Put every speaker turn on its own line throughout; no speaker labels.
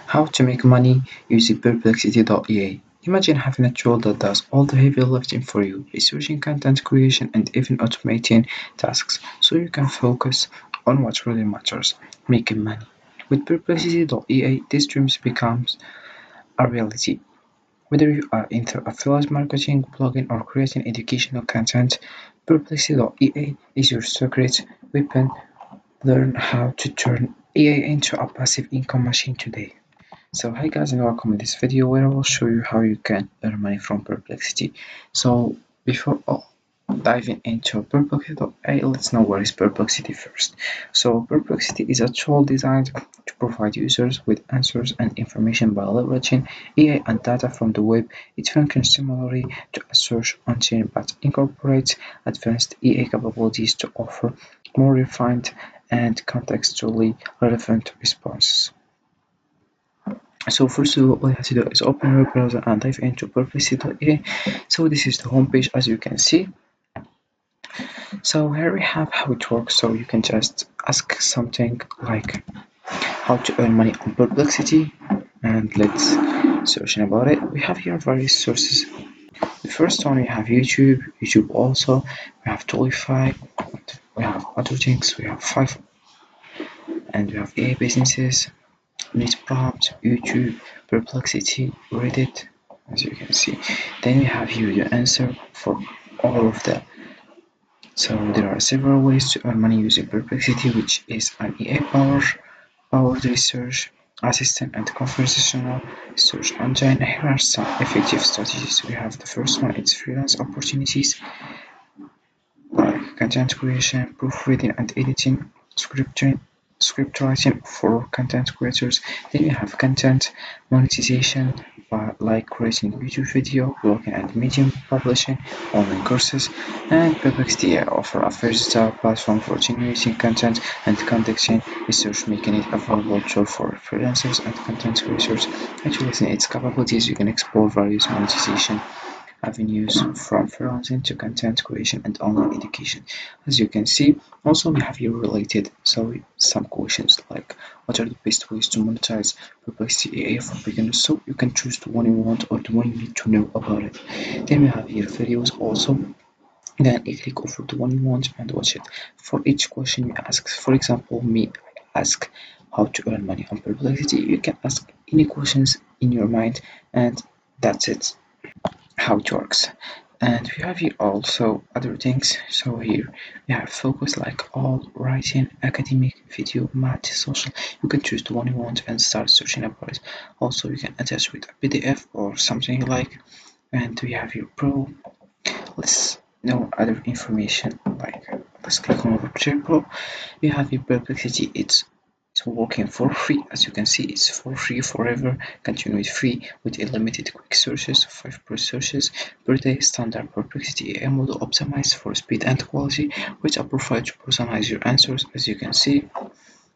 How to make money using Perplexity.ea. Imagine having a tool that does all the heavy lifting for you, researching content creation and even automating tasks, so you can focus on what really matters, making money. With Perplexity.ea, this dream becomes a reality. Whether you are into affiliate marketing, blogging, or creating educational content, Perplexity.ea is your secret weapon. Learn how to turn AI into a passive income machine today. So hi guys and welcome in this video where I will show you how you can earn money from Perplexity. So before diving into Perplexity, let's know what is Perplexity first. So Perplexity is a tool designed to provide users with answers and information by leveraging AI and data from the web. It functions similarly to a search engine but incorporates advanced AI capabilities to offer more refined and contextually relevant responses. So first of all you have to do is open your browser and dive into Perplexity.ea. So this is the homepage as you can see. So here we have how it works. So you can just ask something like how to earn money on Perplexity, and let's search about it. We have here various sources. The first one we have YouTube also, we have Tolify, we have other things, we have Five, and we have AI businesses, News Prompt, YouTube, Perplexity, Reddit, as you can see. Then we have here the answer for all of them. So there are several ways to earn money using Perplexity, which is an AI-powered research assistant and conversational search engine. Here are some effective strategies. We have the first one, it's freelance opportunities like content creation, proofreading and editing, script writing for content creators. Then you have content monetization like creating YouTube video, blogging and medium publishing, online courses, and Perplexity offer a versatile platform for generating content and conducting research, making it a valuable tool for freelancers and content creators. Utilizing its capabilities, you can explore various monetization avenues from freelancing to content creation and online education. As you can see, also we have here related some questions like what are the best ways to monetize Perplexity AI for beginners, so you can choose the one you want or the one you need to know about it. Then we have here videos also. Then you click over the one you want and watch it. For each question you ask, for example, me, I ask how to earn money on Perplexity. You can ask any questions in your mind, and that's it how it works. And we have here also other things. So here we have focus like all writing, academic, video, math, social. You can choose the one you want and start searching about it. Also you can attach with a PDF or something you like. And we have here pro. Let's know other information like let's click on over pro. We have here Perplexity. It's working for free. As you can see, it's for free forever. Continue with free with unlimited quick searches, 5 per searches per day. Standard Perplexity AI model optimized for speed and quality, which are provided to personalize your answers, as you can see.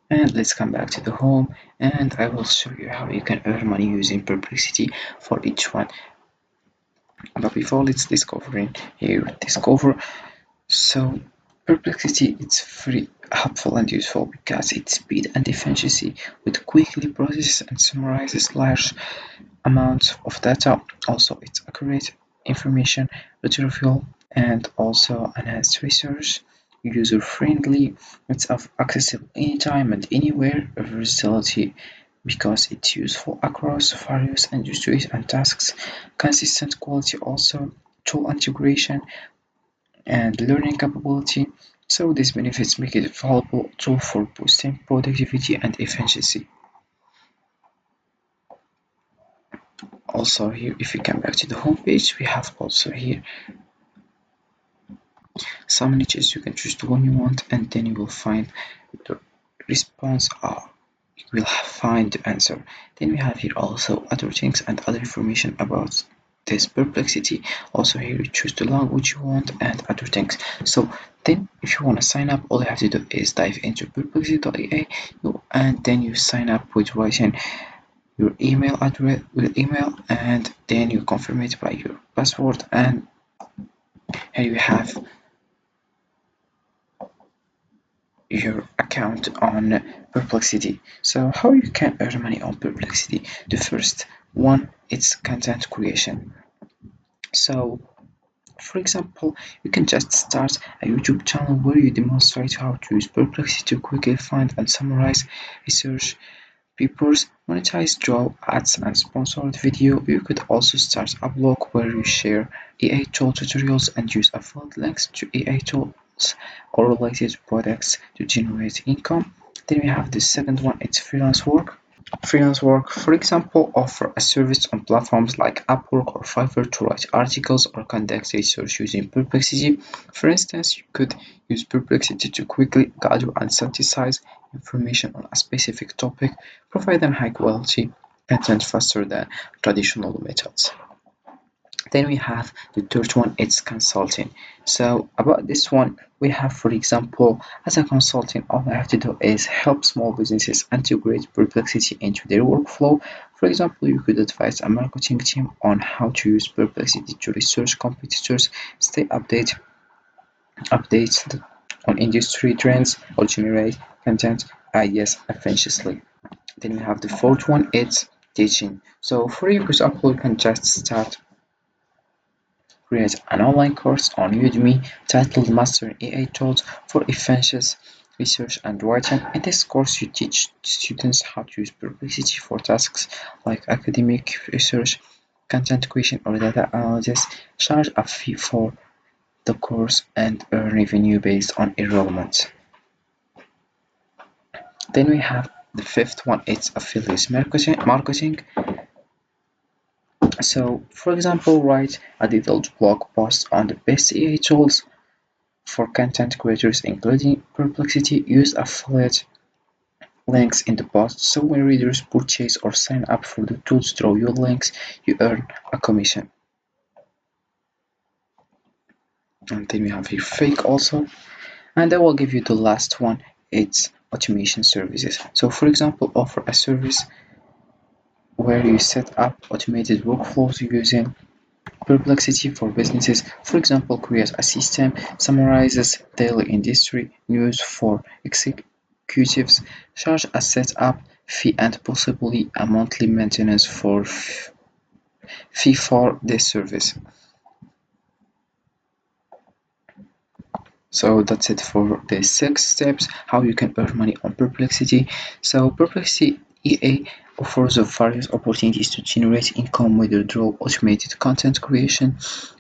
And let's come back to the home, and I will show you how you can earn money using Perplexity for each one. But before, let's discover. So Perplexity is very helpful and useful because its speed and efficiency with quickly processes and summarizes large amounts of data. Also, it's accurate information retrieval and also enhanced research. User friendly, it's accessible anytime and anywhere. Versatility because it's useful across various industries and tasks. Consistent quality also. Tool integration and learning capability. So these benefits make it a valuable tool for boosting productivity and efficiency. Also here, if we come back to the home page, we have also here some niches. You can choose the one you want and then you will find the response or you will find the answer. Then we have here also other things and other information about this Perplexity. Also here you choose the language you want and other things. So then if you want to sign up, all you have to do is dive into perplexity.ai and then you sign up with writing your email address with email, and then you confirm it by your password, and here you have your account on Perplexity. So how you can earn money on Perplexity? The first one, it's content creation. So for example, you can just start a YouTube channel where you demonstrate how to use Perplexity to quickly find and summarize research papers, monetize, draw ads, and sponsored video. You could also start a blog where you share AI tool tutorials and use affiliate links to AI tools or related products to generate income. Then we have the second one, it's freelance work. Freelance work, for example, offer a service on platforms like Upwork or Fiverr to write articles or conduct research using Perplexity. For instance, you could use Perplexity to quickly gather and synthesize information on a specific topic, providing high quality content faster than traditional methods. Then we have the third one, it's consulting. So about this one, we have, for example, as a consultant, all I have to do is help small businesses integrate Perplexity into their workflow. For example, you could advise a marketing team on how to use Perplexity to research competitors, stay updates on industry trends, or generate content ideas efficiently. Then we have the fourth one, it's teaching. So for example, you can just start create an online course on Udemy titled Mastering AI Tools for Efficient Research and Writing. In this course, you teach students how to use Perplexity for tasks like academic research, content creation, or data analysis. Charge a fee for the course and earn revenue based on enrollment. Then we have the fifth one, it's affiliate marketing. So, for example, write a detailed blog post on the best AI tools for content creators, including Perplexity. Use affiliate links in the post, so when readers purchase or sign up for the tools through your links, you earn a commission. And then we have here fake also, and I will give you the last one, it's automation services. So for example, offer a service where you set up automated workflows using Perplexity for businesses. For example, create a system summarizes daily industry news for executives, charge a setup fee and possibly a monthly maintenance fee for this service. So that's it for the 6 steps how you can earn money on Perplexity. So Perplexity EA offers various opportunities to generate income, whether through automated content creation,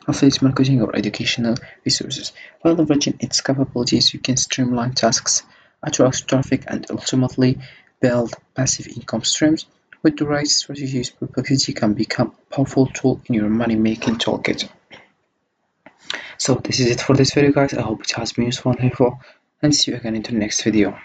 affiliate marketing, or educational resources. By leveraging its capabilities, you can streamline tasks, attract traffic, and ultimately build passive income streams. With the right strategies, Perplexity can become a powerful tool in your money-making toolkit. So this is it for this video, guys. I hope it has been useful and helpful, and see you again in the next video.